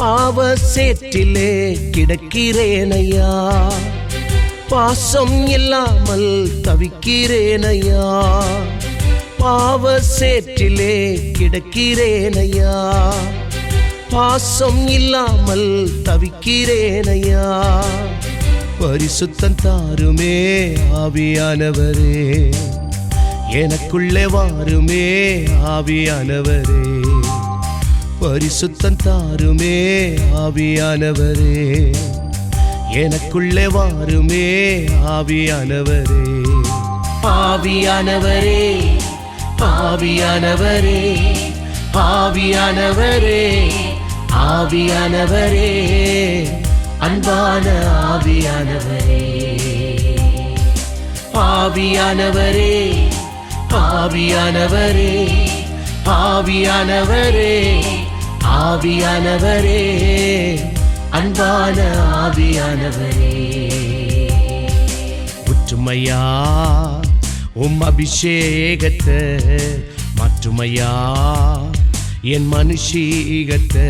பாவ சேற்றிலே கிடக்கிறேனையா, பாசம் இல்லாமல் தவிக்கிறேனையா. பாவ சேற்றிலே கிடக்கிறேனையா, பாசம் இல்லாமல் தவிக்கிறேனையா. பரிசுத்தம் தாருமே ஆவியானவரே, எனக்குள்ளே வாருமே ஆவியானவரே. பரிசுத்தம் தாருமே ஆவியானவரே, எனக்குள்ளே வாருமே ஆவியானவரே. ஆவியானவரே, ஆவியானவரே, ஆவியானவரே, ஆவியானவரே, அன்பான ஆவியானவரே. ஆவியானவரே, ஆவியானவரே, ஆவியானவரே, ஆவியானவரே, அன்பான ஆவியானவரே. உற்றுமையா உம் அபிஷேகத்தை, மாற்றுமையா என் மனுஷீகத்தை.